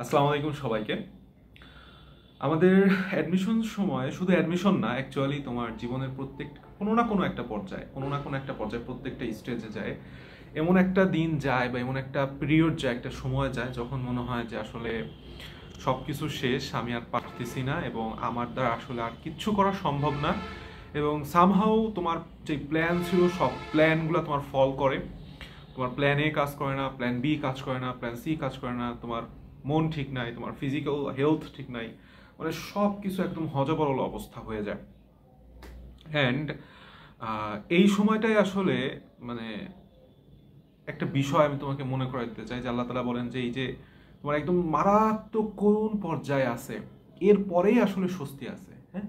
আসসালামু আলাইকুম সবাইকে। আমাদের অ্যাডমিশন সময় শুধু অ্যাডমিশন না, অ্যাকচুয়ালি তোমার জীবনের প্রত্যেক কোনো না কোনো একটা পর্যায়ে প্রত্যেকটা স্টেজে যায়, এমন একটা দিন যায় বা এমন একটা পিরিয়ড যায়, একটা সময় যায় যখন মনে হয় যে আসলে সব কিছু শেষ, আমি আর পারতেছি না এবং আমার দ্বারা আসলে আর কিচ্ছু করা সম্ভব না। এবং সামহাউ তোমার যে প্ল্যান ছিল সব প্ল্যানগুলো তোমার ফল করে। তোমার প্ল্যান এ কাজ করে না, প্ল্যান বি কাজ করে না, প্ল্যান সি কাজ করে না, তোমার মন ঠিক নাই, তোমার ফিজিক্যাল হেলথ ঠিক নাই, মানে সব কিছু একদম হজবরল অবস্থা হয়ে যায়। অ্যান্ড এই সময়টাই আসলে মানে একটা বিষয় আমি তোমাকে মনে করাই দিতে চাই যে আল্লাহ তালা বলেন যে এই যে তোমার একদম মারাত্মক করুণ পর্যায়ে আছে, এর পরেই আসলে স্বস্তি আছে। হ্যাঁ,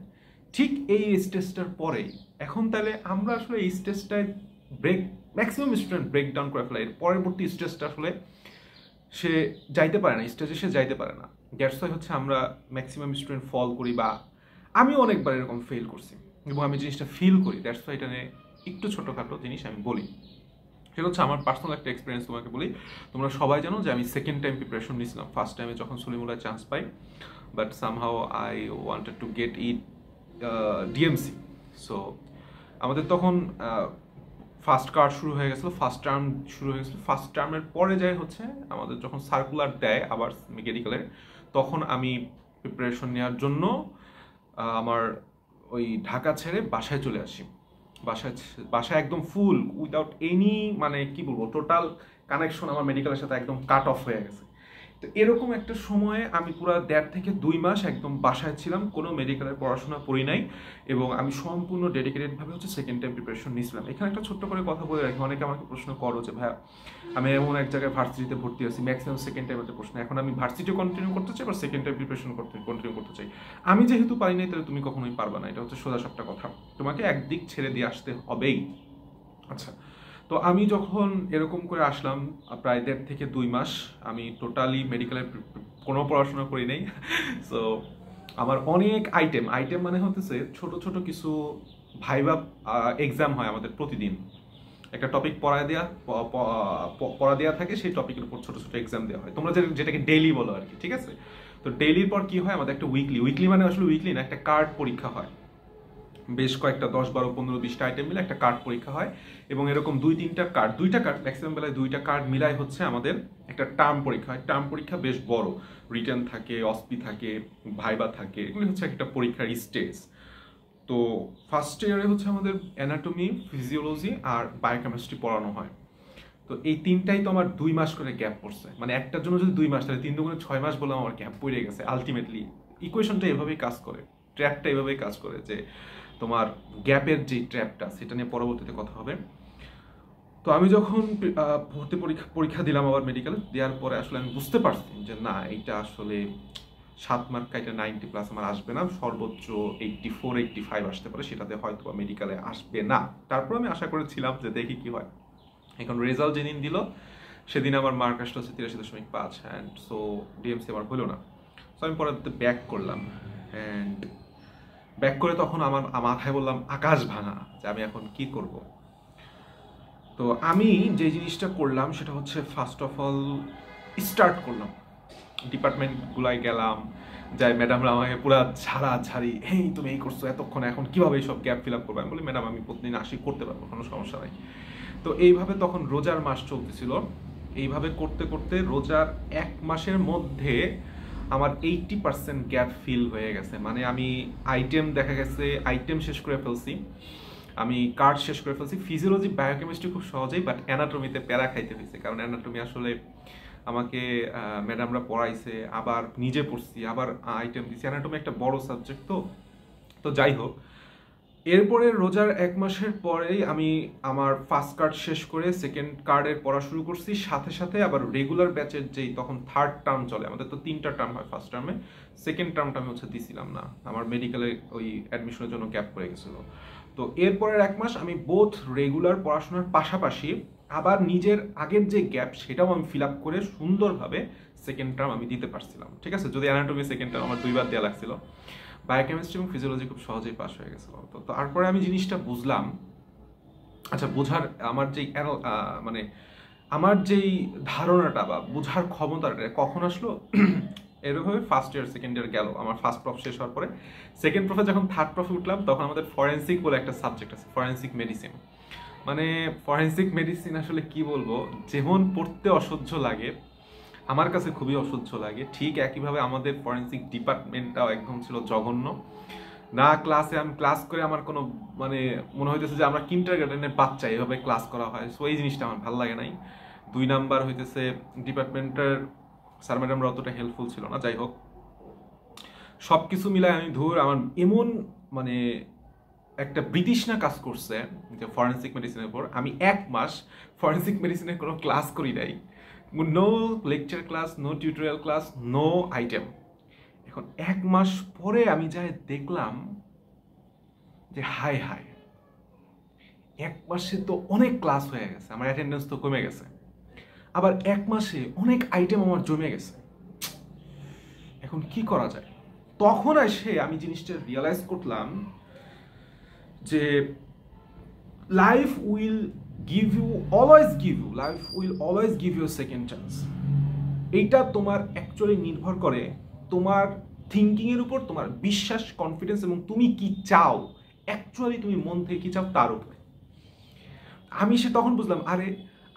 ঠিক এই স্টেজটার পরেই এখন তাহলে আমরা আসলে এই স্টেজটায় break, maximum student break down করে ফেলে, এর পরবর্তী স্টেজটা আসলে সে যাইতে পারে না, স্টেজে সে যাইতে পারে না। দ্যাটস ওয়াই হচ্ছে আমরা ম্যাক্সিমাম স্টুডেন্ট ফল করি, বা আমিও অনেকবার এরকম ফেল করছি এবং আমি জিনিসটা ফিল করি। দ্যাটস ওয়াই এটা নিয়ে একটু ছোটোখাটো জিনিস আমি বলি। সেটা হচ্ছে আমার পার্সোনাল একটা এক্সপিরিয়েন্স তোমাকে বলি। তোমরা সবাই জানো যে আমি সেকেন্ড টাইম প্রিপারেশন নিয়েছিলাম। ফার্স্ট টাইমে যখন Salimullah chance pi, but somehow I wanted to get it DMC. So আমাদের তখন ফার্স্ট কার্ড শুরু হয়ে গেছিলো, ফার্স্ট টার্ম শুরু হয়ে গেছিলো। ফার্স্ট টার্মের পরে যাই হচ্ছে আমাদের যখন সার্কুলার দেয় আবার মেডিকেলের, তখন আমি প্রিপারেশন নেওয়ার জন্য আমার ওই ঢাকা ছেড়ে বাসায় চলে আসি। বাসায় বাসায় একদম ফুল উইদাউট এনি, মানে কি বলবো, টোটাল কানেকশন আমার মেডিকেলের সাথে একদম কাট অফ হয়ে গেছে। তো এরকম একটা সময়ে আমি পুরো 1.5 থেকে 2 মাস একদম বাসায় ছিলাম, কোনো মেডিকেলের পড়াশোনা করি নাই এবং আমি সম্পূর্ণ ডেডিকেটেডভাবে হচ্ছে সেকেন্ড টাইম প্রিপারেশন নিয়েছিলাম। এখানে একটা ছোট্ট করে কথা বলে রাখি, অনেকে আমাকে প্রশ্ন করো যে ভাইয়া আমি এমন এক জায়গায় ভার্সিটিতে ভর্তি আছি, ম্যাক্সিমাম সেকেন্ড টাইমের প্রশ্ন, এখন আমি ভার্সিটিও কন্টিনিউ করতে চাই বা সেকেন্ড টাইম প্রিপারেশন কন্টিনিউ করতে চাই। আমি যেহেতু পারি নাই তাহলে তুমি কখনোই পারবা না, এটা হচ্ছে সোজা সাপটা কথা, তোমাকে একদিক ছেড়ে দিয়ে আসতে হবেই। আচ্ছা, তো আমি যখন এরকম করে আসলাম, প্রায় 1.5 থেকে 2 মাস আমি টোটালি মেডিকেলের কোনো পড়াশোনা করি নাই। সো আমার অনেক আইটেম আইটেম মানে হতেছে ছোট ছোট কিছু ভাইবা এক্সাম হয় আমাদের প্রতিদিন। একটা টপিক পড়া দেওয়া থাকে, সেই টপিকের উপর ছোট ছোট এক্সাম দেওয়া হয়, তোমরা যেটাকে ডেইলি বলো আর কি, ঠিক আছে? তো ডেইলির পর কি হয়, আমাদের একটা উইকলি মানে আসলে উইকলি না, একটা কার্ড পরীক্ষা হয়। বেশ কয়েকটা 10, 12, 15, 20টা আইটেম মিলে একটা কার্ড পরীক্ষা হয় এবং এরকম 2-3টা কার্ড ম্যাক্সিমাম বেলায় 2টা কার্ড মিলাই হচ্ছে আমাদের একটা টার্ম পরীক্ষা হয়। টার্ম পরীক্ষা বেশ বড়, রিটেন থাকে, অসপি থাকে, ভাইবা থাকে, এগুলি হচ্ছে একটা পরীক্ষার স্টেজ। তো ফার্স্ট ইয়ারে হচ্ছে আমাদের অ্যানাটমি, ফিজিওলজি আর বায়োকেমিস্ট্রি পড়ানো হয়। তো এই তিনটাই তো আমার 2 মাস করে গ্যাপ পড়ছে, মানে একটার জন্য যদি 2 মাস, তাহলে 3 দুগুণে 6 মাস বলে আমার গ্যাপ পড়ে গেছে। আলটিমেটলি ইকুয়েশনটা এভাবেই কাজ করে, ট্র্যাপটা এভাবেই কাজ করে যে তোমার গ্যাপের যে ট্র্যাপটা, সেটা নিয়ে পরবর্তীতে কথা হবে। তো আমি যখন ভর্তি পরীক্ষা দিলাম আবার মেডিকেল দেওয়ার পরে আসলে আমি বুঝতে পারছি যে না, এইটা আসলে 7 মার্ক এটা 90+ আমার আসবে না, সর্বোচ্চ 84, 85 আসতে পারে, সেটাতে হয়তো মেডিকেলে আসবে না। তারপর আমি আশা করেছিলাম যে দেখি কি হয়। এখন রেজাল্ট যেদিন দিল সেদিন আমার মার্ক আসলে হচ্ছে 83.5, অ্যান্ড সো ডিএমসি আমার হলো না। সো আমি পরে ব্যাক করলাম, অ্যান্ড ব্যাক করে তখন আমার মাথায় বললাম আকাশ ভাঙা যে আমি এখন কি করব। তো আমি যে জিনিসটা করলাম সেটা হচ্ছে ফার্স্ট অফ অল স্টার্ট করলাম, ডিপার্টমেন্টগুলাই গেলাম, যাই ম্যাডামরা আমাকে পুরো ঝাড়ি, হেই তুমি এই করছো এতক্ষণ, এখন কিভাবে এইসব গ্যাপ ফিল আপ করবে? আমি বলি ম্যাডাম আমি প্রতিদিন আসি, করতে পারবো, কোনো সমস্যা নাই। তো এইভাবে তখন রোজার মাস চলতেছিল, এইভাবে করতে করতে রোজার 1 মাসের মধ্যে আমার 80% গ্যাপ ফিল হয়ে গেছে। মানে আমি দেখা গেছে আইটেম শেষ করে ফেলছি, আমি কার্ড শেষ করে ফেলছি। ফিজিওলজি বায়োকেমিস্ট্রি খুব সহজেই, বাট অ্যানাটমিতে প্যারা খাইতে হয়েছে, কারণ অ্যানাটমি আসলে আমাকে ম্যাডামরা পড়াইছে, আবার নিজে পড়ছি, আবার আইটেম দিচ্ছি। অ্যানাটমি একটা বড় সাবজেক্ট। তো তো যাই হোক, এরপরে রোজার 1 মাসের পরেই আমি আমার ফার্স্ট কার্ড শেষ করে সেকেন্ড কার্ডের পড়া শুরু করছি। সাথে সাথে আবার রেগুলার ব্যাচের যেই তখন থার্ড টার্ম চলে, আমাদের তো 3টা টার্ম হয় ফার্স্ট টার্মে, সেকেন্ড টার্মটা আমি হচ্ছে দিছিলাম না, আমার মেডিকেলে ওই অ্যাডমিশনের জন্য গ্যাপ পড়ে গেছিলো। তো এরপরের 1 মাস আমি বোথ রেগুলার পড়াশোনার পাশাপাশি আবার নিজের আগের যে গ্যাপ সেটাও আমি ফিল আপ করে সুন্দরভাবে সেকেন্ড টার্ম আমি দিতে পারছিলাম, ঠিক আছে? যদি অ্যানাটমি সেকেন্ড টার্ম আমার 2বার দেওয়া লাগছিল, বায়োকেমিস্ট্রি এবং ফিজিওলজি খুব সহজেই পাস হয়ে গেছিল। তো তারপরে আমি জিনিসটা বুঝলাম, আচ্ছা বোঝার আমার যেই মানে আমার যেই ধারণাটা বা বোঝার ক্ষমতাটা কখন আসলো, এরকমভাবে ফার্স্ট ইয়ার সেকেন্ড ইয়ার গেল, আমার ফার্স্ট প্রফ শেষ হওয়ার পরে সেকেন্ড প্রফে যখন থার্ড প্রফে উঠলাম তখন আমাদের ফরেন্সিক বলে একটা সাবজেক্ট আছে, ফরেন্সিক মেডিসিন। মানে ফরেন্সিক মেডিসিন আসলে কি বলবো, যেমন পড়তে অসহ্য লাগে, আমার কাছে খুবই অসহ্য লাগে, ঠিক একইভাবে আমাদের ফরেন্সিক ডিপার্টমেন্টটাও একদম ছিল জঘন্য। না ক্লাসে আমি ক্লাস করে আমার কোনো মানে মনে হইতেছে যে আমরা কিন্ডারগার্টেনের বাচ্চা এভাবে ক্লাস করা হয়, সো এই জিনিসটা আমার ভালো লাগে নাই। 2 নাম্বার হইতেছে ডিপার্টমেন্টের স্যার ম্যাডামরা অতটা হেল্পফুল ছিল না। যাই হোক, সব কিছু মিলায় আমি আমার এমন মানে একটা বিতৃষ্ণা কাজ করছে যে ফরেন্সিক মেডিসিনের উপর। আমি 1 মাস ফরেন্সিক মেডিসিনের কোনো ক্লাস করি নাই, no lecture class, no tutorial class, no item. এখন 1 মাস পরে আমি যাই দেখলাম যে হায় হায়, 1 মাসে তো অনেক ক্লাস হয়ে গেছে, আমার অ্যাটেন্ডেন্স তো কমে গেছে, আবার 1 মাসে অনেক আইটেম আমার জমে গেছে, এখন কি করা যায়? তখন এসে আমি জিনিসটা রিয়েলাইজ করলাম যে life will always give you second chance. এইটা তোমার অ্যাকচুয়ালি নির্ভর করে তোমার থিঙ্কিং এর উপর, তোমার বিশ্বাস, কনফিডেন্স এবং তুমি কি চাও, অ্যাকচুয়ালি তুমি মন থেকে কি চাও তার উপরে। আমি তখন বুঝলাম, আরে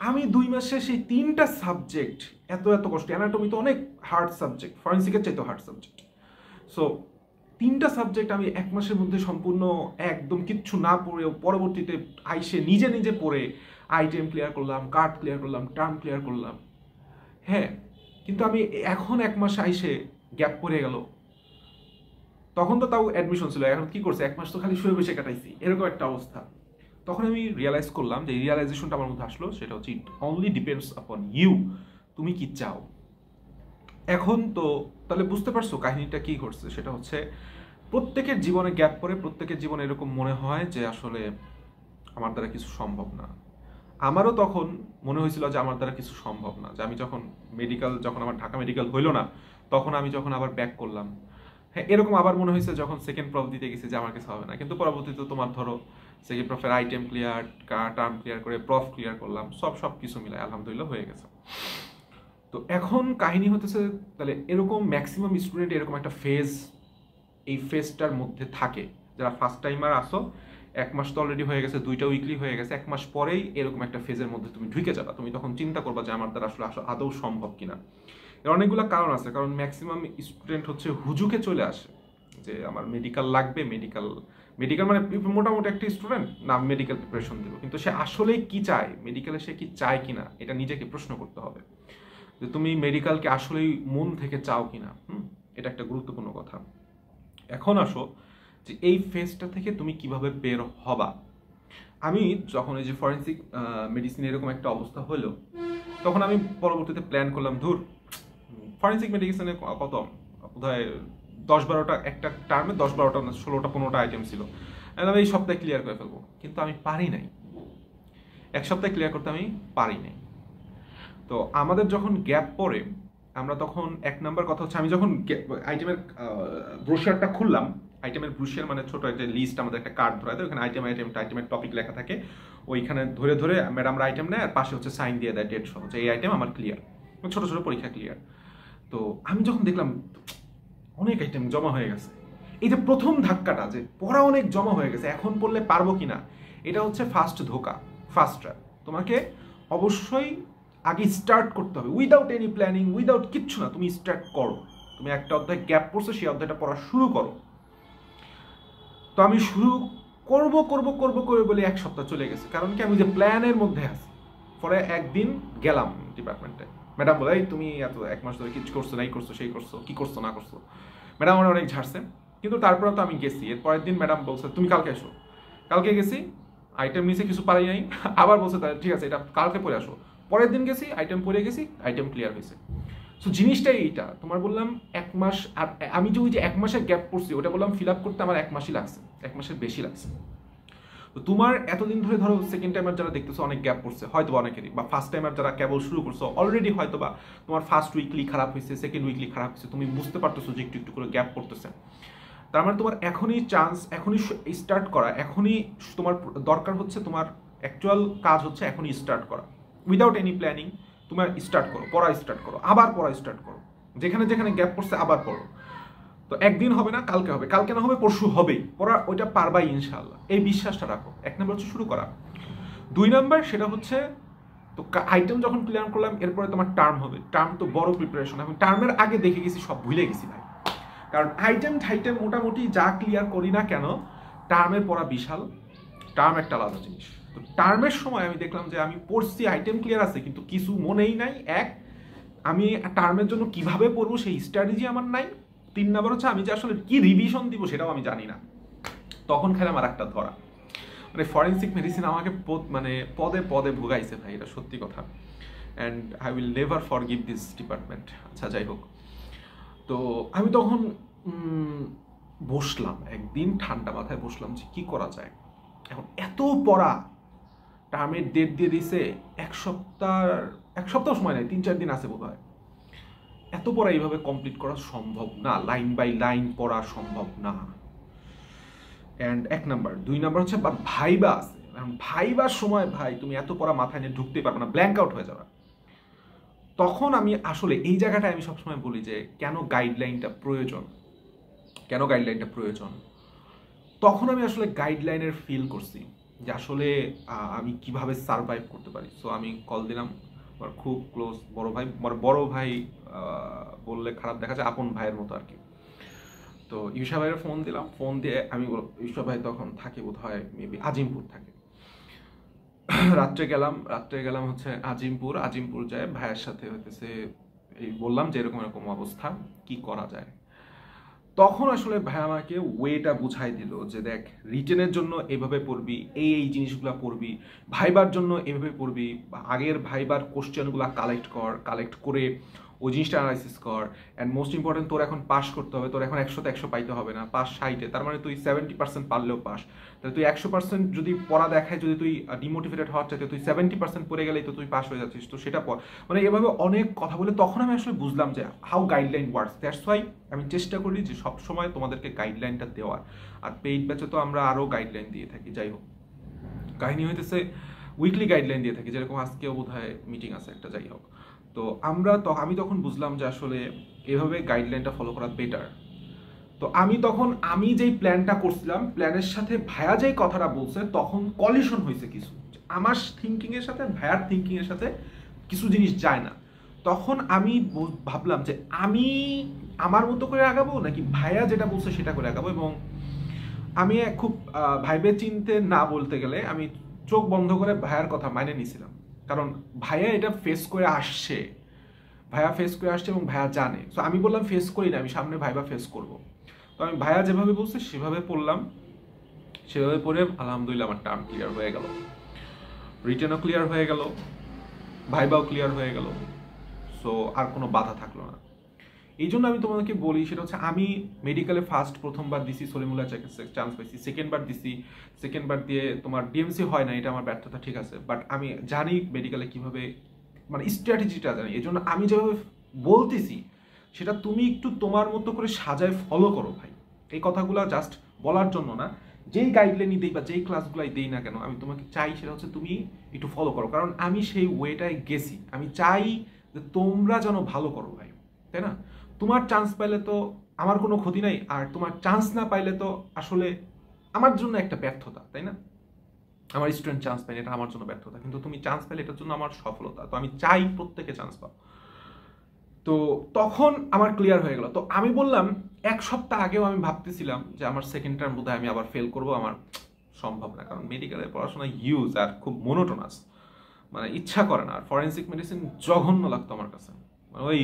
আমি 2 মাসে সেই 3টা সাবজেক্ট এত কষ্ট, অ্যানাটমি তো অনেক হার্ড সাবজেক্ট, ফরেন্সিকের চাইতে হার্ড সাবজেক্ট, সো 3টা সাবজেক্ট আমি 1 মাসের মধ্যে সম্পূর্ণ একদম কিচ্ছু না পড়েও পরবর্তীতে আইসে নিজে পড়ে আইটেম ক্লিয়ার করলাম, কার্ড ক্লিয়ার করলাম, টার্ম ক্লিয়ার করলাম। হ্যাঁ, কিন্তু আমি এখন 1 মাস আইসে গ্যাপ পড়ে গেল, তখন তো তাও অ্যাডমিশন ছিল, এখন কি করছে 1 মাস তো খালি শুয়ে বসে কাটাইছি, এরকম একটা অবস্থা। তখন আমি রিয়েলাইজ করলাম যে রিয়েলাইজেশনটা আমার মধ্যে আসলো, সেটা হচ্ছে it only depends upon you, তুমি কি চাও। এখন তো তাহলে বুঝতে পারছো কাহিনীটা কি ঘটছে, সেটা হচ্ছে প্রত্যেকের জীবনে গ্যাপ পড়ে, প্রত্যেকের জীবনে এরকম মনে হয় যে আসলে আমার দ্বারা কিছু সম্ভব না। আমারও তখন মনে হয়েছিল যে আমার দ্বারা কিছু সম্ভব না, যে আমি যখন আমার ঢাকা মেডিকেল হইলো না, তখন আমি যখন আবার ব্যাক করলাম, হ্যাঁ এরকম আবার মনে হয়েছে যখন সেকেন্ড প্রফ দিতে গেছি যে আমার কিছু হবে না। কিন্তু পরবর্তীতে তোমার ধরো সেকেন্ড প্রফের আইটেম ক্লিয়ার, টার্ম ক্লিয়ার করে প্রফ ক্লিয়ার করলাম, সব কিছু মিলায় আলহামদুলিল্লাহ হয়ে গেছে। তো এখন কাহিনী হতেছে, তাহলে এরকম ম্যাক্সিমাম স্টুডেন্ট এরকম একটা ফেজ, এই ফেজটার মধ্যে থাকে। যারা ফার্স্ট টাইমার আসো, 1 মাস তো অলরেডি হয়ে গেছে, 2টা উইকলি হয়ে গেছে, 1 মাস পরেই এরকম একটা ফেজের মধ্যে তুমি ঢুকে যাবা। তুমি তখন চিন্তা করবা যে আমার দ্বারা আসলে আদৌ সম্ভব কিনা। এর অনেকগুলো কারণ আছে, কারণ ম্যাক্সিমাম স্টুডেন্ট হচ্ছে হুজুকে চলে আসে যে আমার মেডিকেল লাগবে, মেডিকেল মানে মোটামুটি একটা স্টুডেন্ট না মেডিকেল প্রিপারেশন দিব, কিন্তু সে আসলেই কি চায়, মেডিকেলে সে কি চায় কিনা এটা নিজেকে প্রশ্ন করতে হবে, যে তুমি মেডিকেলকে আসলেই মন থেকে চাও কিনা। এটা একটা গুরুত্বপূর্ণ কথা। এখন আসো যে এই ফেজটা থেকে তুমি কিভাবে বের হবা। আমি যখন এই যে ফরেন্সিক মেডিসিন এরকম একটা অবস্থা হলো, তখন আমি পরবর্তীতে প্ল্যান করলাম, ফরেন্সিক মেডিসিনে কত বোধহয় 10-12টা একটা টার্মে 10-12টা 16টা-15টা আইটেম ছিল, আমি এই সপ্তাহে ক্লিয়ার করে ফেলবো, কিন্তু আমি পারি নাই, 1 সপ্তাহে ক্লিয়ার করতে আমি পারি নাই। তো আমাদের যখন গ্যাপ পড়ে, আমরা তখন 1 নাম্বার কথা হচ্ছে, আমি যখন আইটেমের ব্রোশারটা খুললাম, আইটেমের ব্রোশার মানে ছোট একটা লিস্ট, আমাদের একটা কার্ড ধরা দেয়, ওখানে আইটেমের টপিক লেখা থাকে, ওইখানে ধরে ম্যাডামরা আইটেম নেয়, আর পাশে হচ্ছে সাইন দিয়ে দেয় ডেট সহ, যে এই আইটেম আমার ক্লিয়ার, ছোট পরীক্ষা ক্লিয়ার। তো আমি যখন দেখলাম অনেক আইটেম জমা হয়ে গেছে, এই যে প্রথম ধাক্কাটা, যে পড়া অনেক জমা হয়ে গেছে, এখন পড়লে পারবো কিনা, এটা হচ্ছে ফার্স্ট ধোকা, ফার্স্ট ট্র্যাপ। তোমাকে অবশ্যই আগে স্টার্ট করতে হবে, উইদাউট এনি প্ল্যানিং, উইদাউট কিচ্ছু না, তুমি স্টার্ট করো। তুমি একটা অধ্যায় গ্যাপ পড়ছো, সেই অধ্যায়টা পড়া শুরু করো। তো আমি শুরু করব বলে 1 সপ্তাহ চলে গেছে, কারণ কি আমি যে প্ল্যানের মধ্যে আছি। পরে একদিন গেলাম ডিপার্টমেন্টে, ম্যাডাম বলে তুমি এত 1 মাস ধরে কিছু করছো, নাই করছো, সেই করছো, কি করছো না করছো, ম্যাডাম আমার অনেক ঝাড়ছে, কিন্তু তারপরে তো আমি গেছি। এর পরের দিন ম্যাডাম বলছে তুমি কালকে এসো, কালকে গেছি, আইটেম নিচে কিছু পারি নাই, আবার বলছে ঠিক আছে এটা কালকে পরে আসো, পরের দিন গেছি, আইটেম পরে গেছি, আইটেম ক্লিয়ার হয়েছে। সো জিনিসটাই এইটা, তোমার বললাম 1 মাস, আর আমি যে ওই যে 1 মাসের গ্যাপ পড়ছি, ওটা বললাম ফিল আপ করতে আমার 1 মাসই লাগছে, 1 মাসের বেশি লাগছে। তো তোমার এতদিন ধরে ধরো সেকেন্ড টাইমার যারা দেখতেছো অনেক গ্যাপ পড়ছে, হয়তো অনেকেরই, বা ফার্স্ট টাইমার যারা কেবল শুরু করছো অলরেডি, হয়তো বা তোমার ফার্স্ট উইকলি খারাপ হয়েছে, সেকেন্ড উইকলি খারাপ হয়েছে, তুমি বুঝতে পারতেছো যে একটু করে গ্যাপ পড়তেছে। তার মানে তোমার এখনই চান্স, এখনই স্টার্ট করা, এখনই তোমার দরকার হচ্ছে, তোমার অ্যাকচুয়াল কাজ হচ্ছে এখনই স্টার্ট করা, উইদাউট এনি প্ল্যানিং। তোমার স্টার্ট করো, পড়া স্টার্ট করো, আবার পড়া স্টার্ট করো, যেখানে যেখানে গ্যাপ পড়ছে আবার পড়ো। তো একদিন হবে না, কালকে হবে, কালকে না হবে পরশু হবেই, পড়া ওইটা পারবাই ইনশাআল্লাহ, এই বিশ্বাসটা রাখো। 1 নম্বর হচ্ছে শুরু করা। 2 নম্বর সেটা হচ্ছে, তো আইটেম যখন ক্লিয়ার করলাম, এরপরে তোমার টার্ম হবে। টার্ম তো বড় প্রিপারেশন, আমি টার্মের আগে দেখে গেছি, সব ভুলে গেছি ভাই। কারণ আইটেম মোটামুটি যা ক্লিয়ার করি না কেন, টার্মের পড়া বিশাল, টার্ম একটা আলাদা জিনিস। তো টার্মের সময় আমি দেখলাম যে আমি পড়ছি, আইটেম ক্লিয়ার আছে, কিন্তু কিছু মনেই নাই। আমি টার্মের জন্য কিভাবে পড়বো সেই স্ট্র্যাটেজি আমার নাই। 3 নম্বর হচ্ছে আমি যে আসলে কি রিভিশন দিব সেটাও আমি জানি না। তখন খেলাম আর একটা ধরা, মানে ফরেন্সিক মেডিসিন আমাকে মানে পদে পদে ভুগাইছে ভাই, এটা সত্যি কথা। And I will never forgive this department. আচ্ছা যাই হোক, তো আমি তখন বসলাম একদিন, ঠান্ডা মাথায় বসলাম যে কি করা যায়। এখন এত পড়া, টার্মের ডেট দিয়ে দিছে, এক সপ্তাহ সময় নেই, 3-4 দিন আছে বোধ হয়। এত পড়া এইভাবে কমপ্লিট করা সম্ভব না, লাইন বাই লাইন পড়া সম্ভব না। And 1 number. 2 নাম্বার হচ্ছে ভাইবা আছে। ভাইবার সময় ভাই তুমি এত পড়া মাথায় নিয়ে ঢুকতে পারবে না, ব্ল্যাঙ্ক আউট হয়ে যাবে। তখন আমি আসলে এই জায়গাটায় আমি সবসময় বলি যে কেন গাইডলাইনটা প্রয়োজন, কেন গাইডলাইনটা প্রয়োজন। তখন আমি আসলে গাইডলাইনের ফিল করছি যে আসলে আমি কিভাবে সারভাইভ করতে পারি। সো আমি কল দিলাম আমার খুব ক্লোজ বড় ভাই, বড় ভাই বললে খারাপ দেখা যায়, আপন ভাইয়ের মতো আর কি। তো ইউসা ভাইয়ের ফোন দিলাম, ফোন দিয়ে আমি ইউসা ভাই তখন থাকে বোধ হয় মেবি আজিমপুর থাকে। রাত্রে গেলাম হচ্ছে আজিমপুর যায় ভাইয়ের সাথে হইতেছে, এই বললাম যে এরকম এরকম অবস্থা, কি করা যায়। তখন আসলে ভাই আমাকে ওয়েটা বুঝাই দিল যে দেখ, রিটেনের জন্য এভাবে পড়বি, এই জিনিসগুলো পড়বি, ভাইবার জন্য এভাবে পড়বি, আগের ভাইবার কোশ্চেনগুলো কালেক্ট করে ওই জিনিসটা অ্যানালাইসিস কর। অ্যান্ড মোস্ট ইম্পর্টেন্ট, তোর এখন পাস করতে হবে, তোর এখন 100তে 100 পাইতে হবে না, পাস 60-এ, তার মানে তুই 70% পারলেও পাস। তাহলে তুই 100% যদি পড়া দেখায়, যদি তুই ডিমোটিভেটেড হওয়ার চাইতে তুই 70% পড়ে গেলেই তো তুই পাস হয়ে যাচ্ছিস, তো সেটা পর মানে এভাবে অনেক কথা বলে তখন আমি আসলে বুঝলাম যে how guideline works. That's why আমি চেষ্টা করি যে সবসময় তোমাদেরকে গাইডলাইনটা দেওয়ার। আর পেইড ব্যাচে তো আমরা আরও গাইডলাইন দিয়ে থাকি। যাই হোক, কাহিনী হইতেছে উইকলি গাইডলাইন দিয়ে থাকি, যেরকম আজকেও বোধহয় মিটিং আছে একটা। যাই হোক, তো আমি তখন বুঝলাম যে আসলে এভাবে গাইডলাইনটা ফলো করা বেটার। তো আমি যেই প্ল্যানটা করছিলাম, প্ল্যানের সাথে ভাইয়া যেই কথাটা বলছে, তখন কলিশন হয়েছে কিছু, আমার থিঙ্কিং এর সাথে ভাইয়ার থিঙ্কিং এর সাথে কিছু জিনিস যায় না। তখন আমি ভাবলাম যে আমি আমার মতো করে আগাবো নাকি ভাইয়া যেটা বলছে সেটা করে আগাবো। এবং আমি খুব ভাইবে চিনতে না বলতে গেলে আমি চোখ বন্ধ করে ভাইয়ার কথা মানে নিছিলাম, কারণ ভাইয়া এটা ফেস করে আসছে, এবং ভাইয়া জানে। তো আমি বললাম ফেস করি না, আমি সামনে ভাইবা ফেস করব। তো আমি ভাইয়া যেভাবে বলছে সেভাবে পড়লাম, সেভাবে পড়ে আলহামদুলিল্লাহ আমার টার্ম ক্লিয়ার হয়ে গেল, রিটেনও ক্লিয়ার হয়ে গেল, ভাইবাও ক্লিয়ার হয়ে গেল। সো আর কোনো বাধা থাকলো না। এই জন্য আমি তোমাদেরকে বলি, সেটা হচ্ছে আমি মেডিকেলে প্রথমবার দিছি, সলিমুল্লাহ চান্স পাইছি, সেকেন্ডবার দিয়ে তোমার ডিএমসি হয় না, এটা আমার ব্যর্থতা, ঠিক আছে, বাট আমি জানি মেডিকেলে কিভাবে, মানে স্ট্র্যাটেজিটা জানি। এই জন্য আমি যেভাবে বলতেছি সেটা তুমি একটু তোমার মতো করে সাজায় ফলো করো ভাই। এই কথাগুলো জাস্ট বলার জন্য না, যেই গাইডলাইনই দিই বা যেই ক্লাসগুলাই দিই না কেন, আমি তোমাকে চাই সেটা হচ্ছে তুমি একটু ফলো করো, কারণ আমি সেই ওয়েটায় গেছি। আমি চাই যে তোমরা যেন ভালো করো ভাই, তাই না? তোমার চান্স পাইলে তো আমার কোনো ক্ষতি নাই, আর তোমার চান্স না পাইলে তো আসলে আমার জন্য একটা ব্যর্থতা, তাই না? আমার স্টুডেন্ট চান্স পাইলে এটা আমার জন্য ব্যর্থতা, কিন্তু তুমি চান্স পাইলে এটার জন্য আমার সফলতা। তো আমি চাই প্রত্যেকে চান্স পাও। তো তখন আমার ক্লিয়ার হয়ে গেল। তো আমি বললাম 1 সপ্তাহ আগেও আমি ভাবতেছিলাম যে আমার সেকেন্ড টার্ম বোধহয় আমি আবার ফেল করবো, আমার সম্ভব না, কারণ মেডিকেলের পড়াশোনা হিউজ আর খুব মোনোটোনাস, মানে ইচ্ছা করে না। আর ফরেন্সিক মেডিসিন জঘন্য লাগতো আমার কাছে, ওই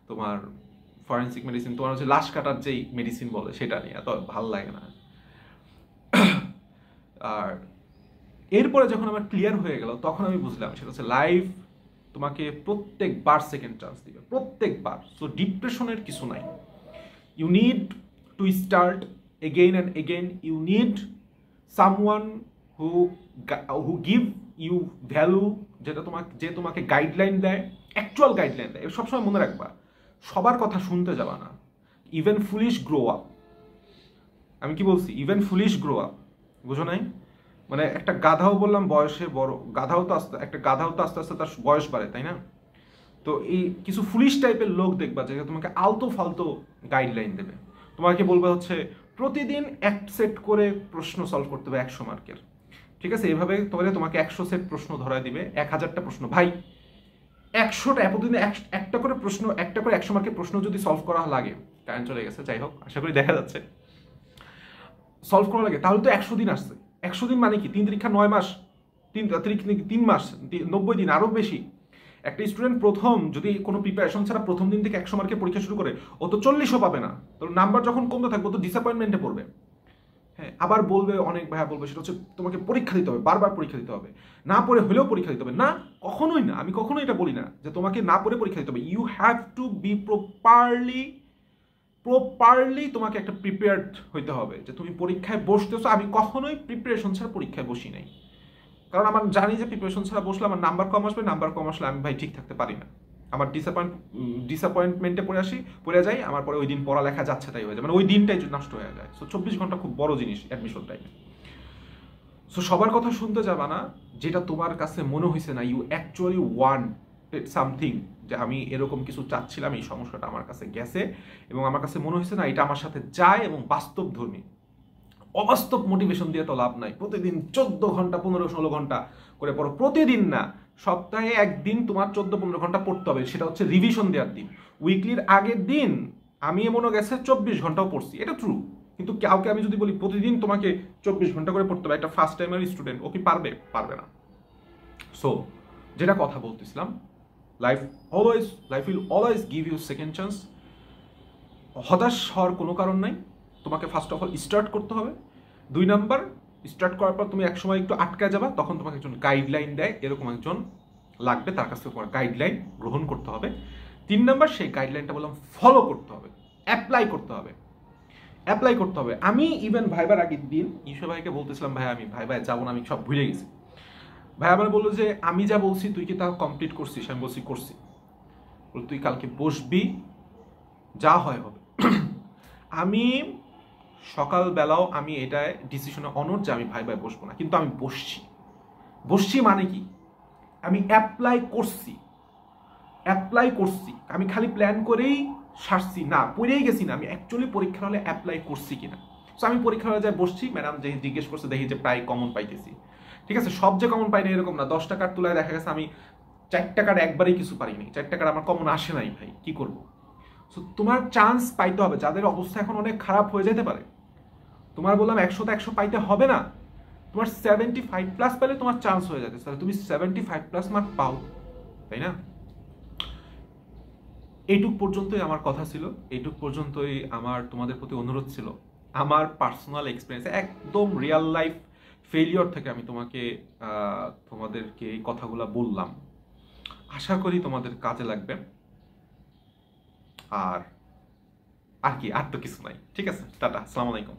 তোমার ফরেন্সিক মেডিসিন তোমার হচ্ছে লাশ কাটার যেই মেডিসিন বলে সেটা নিয়ে এত ভাল লাগে না। আর এরপরে যখন আমার ক্লিয়ার হয়ে গেল, তখন আমি বুঝলাম সেটা হচ্ছে লাইফ তোমাকে প্রত্যেকবার সেকেন্ড চান্স দিবে, প্রত্যেকবার। সো ডিপ্রেশনের কিছু নাই। You need to start again and again. You need someone who give you value, যে তোমাকে গাইডলাইন দেয়, অ্যাকচুয়াল গাইডলাইন দেয়। সবসময় মনে রাখবা, সবার কথা শুনতে যাবা না। Even foolish grow up. আমি কি বলছি? ইভেন ফুলিশ গ্রো আপ, বুঝো নাই? মানে একটা গাধাও বললাম বয়সে বড়, গাধাও তো আস্তে আস্তে তার বয়স বাড়ে, তাই না? তো এই কিছু ফুলিশ টাইপের লোক দেখবা যে তোমাকে আলতো ফালতো গাইডলাইন দেবে, তোমাকে বলবে হচ্ছে প্রতিদিন এক সেট করে প্রশ্ন সলভ করতে হবে 100 মার্কের, ঠিক আছে? এভাবে তোমাকে 100 সেট প্রশ্ন ধরায় দিবে, 1000টা প্রশ্ন। ভাই 100টা প্রতিদিন একটা করে প্রশ্ন, একটা করে 100 মার্কের প্রশ্ন যদি সলভ করা লাগে, কারেন্ট চলে গেছে, যাই হোক আশা করি দেখা যাচ্ছে, সলভ করা লাগে, তাহলে তো 100 দিন আসছে। 100 দিন মানে কি? 3 পরীক্ষা 9 মাস, 3 মাস, 90 দিন, আরো বেশি। একটা স্টুডেন্ট প্রথম যদি কোনো প্রিপারেশন ছাড়া প্রথম দিন থেকে 100 মার্কের পরীক্ষা শুরু করে, ও তো 40ও পাবে না। তো নাম্বার যখন কমতে থাকবে তো ডিসঅ্যাপয়েন্টমেন্টে পড়বে। হ্যাঁ, আবার বলবে অনেক ভাইয়া বলবে সেটা হচ্ছে তোমাকে পরীক্ষা দিতে হবে, বারবার পরীক্ষা দিতে হবে, না পড়ে হলেও পরীক্ষা দিতে হবে। না, কখনোই না, আমি কখনোই এটা বলি না যে তোমাকে না পড়ে পরীক্ষা দিতে হবে। You have to be properly তোমাকে একটা প্রিপেয়ার্ড হইতে হবে যে তুমি পরীক্ষায় বসতেছো। আমি কখনোই প্রিপারেশন ছাড়া পরীক্ষায় বসি নাই, কারণ আমার জানি যে প্রিপারেশন ছাড়া বসলে আমার নাম্বার কম আসবে, নাম্বার কম আসলে আমি ভাই ঠিক থাকতে পারি না, আমার ডিসঅ্যাপয়েন্টমেন্টে পড়ে যাই, আমার পরে ওই দিন পড়ালেখা যাচ্ছে তাই হয়ে যায়, মানে ওই দিনটাই নষ্ট হয়ে যায়। সো 24 ঘন্টা খুব বড় জিনিস অ্যাডমিশন টাইমে। সো সবার কথা শুনতে যাবা না, যেটা তোমার কাছে মনে হয়েছে না, ইউ অ্যাকচুয়ালি ওয়ান্টেড সামথিং, যে আমি এরকম কিছু চাচ্ছিলাম, এই সমস্যাটা আমার কাছে গেছে এবং আমার কাছে মনে হয়েছে না এটা আমার সাথে যায়, এবং বাস্তবধর্মী। অবাস্তব মোটিভেশন দিয়ে তো লাভ নাই। প্রতিদিন 14 ঘন্টা 15-16 ঘন্টা করে পড়ো, প্রতিদিন না, সপ্তাহে একদিন তোমার 14-15 ঘন্টা পড়তে হবে, সেটা হচ্ছে রিভিশন দেওয়ার দিন। উইকলির আগের দিন আমি মনে গেছে 24 ঘন্টাও পড়ছি, এটা ট্রু, কিন্তু কাউকে আমি যদি বলি প্রতিদিন তোমাকে 24 ঘন্টা করে পড়তে হবে, একটা ফার্স্ট টাইমের স্টুডেন্ট ও কি পারবে? পারবে না। সো যেটা কথা বলতেছিলাম, life will always give you second chance. হতাশ হওয়ার কোনো কারণ নাই, তোমাকে ফার্স্ট অফ অল স্টার্ট করতে হবে। 2 নাম্বার, স্টার্ট করার পর তুমি একসময় একটু আটকা যাবা, তখন তোমাকে একজন গাইডলাইন দেয়, এরকম একজন লাগবে, তার কাছ থেকে তোমার গাইডলাইন গ্রহণ করতে হবে। 3 নাম্বার, সেই গাইডলাইনটা বললাম ফলো করতে হবে, অ্যাপ্লাই করতে হবে। আমি ইভেন ভাইবার আগের দিন ঈশা ভাইকে বলতেছিলাম, ভাই আমি ভাই যাবো না, আমি সব ভুলে গেছি। ভাই আমার বললো যে আমি যা বলছি তুই কি তা কমপ্লিট করছিস? আমি বলছি করছি। তুই কালকে বসবি, যা হয় হবে। আমি সকালবেলাও আমি এটায় ডিসিশনে অনড় যে আমি ভাই বসবো না, কিন্তু আমি বসছি মানে কি? আমি অ্যাপ্লাই করছি। আমি খালি প্ল্যান করেই সারছি না, পড়েই গেছি না, আমি অ্যাকচুয়ালি পরীক্ষার হলে অ্যাপ্লাই করছি কিনা। সো আমি পরীক্ষার হলে যাই বসছি, ম্যাডাম যে জিজ্ঞেস করছে দেখি যে প্রায় কমন পাইতেছি, ঠিক আছে? সব যে কমন পাইনি এরকম না, 10 টাকার তুলায় দেখা গেছে আমি 4 টাকার একবারেই কিছু পারিনি, 4 টাকার আমার কমন আসে নাই, ভাই কি করবো? সো তোমার চান্স পাইতে হবে, যাদের অবস্থা এখন অনেক খারাপ হয়ে যেতে পারে। তোমার বললাম 100তে 100 পাইতে হবে না, তোমার 75+ পেলে তোমার চান্স হয়ে যাবে, তাহলে তুমি 75+ মার্ক পাও, তাই না? এইটুক পর্যন্তই আমার কথা ছিল, এইটুক পর্যন্তই আমার তোমাদের প্রতি অনুরোধ ছিল। আমার পার্সোনাল এক্সপিরিয়েন্স, একদম রিয়েল লাইফ ফেলিওর থেকে আমি তোমাদেরকে এই কথাগুলো বললাম। আশা করি তোমাদের কাজে লাগবে। আর কি, আর তো কিছু নাই। ঠিক আছে, টাটা, আসসালামু আলাইকুম।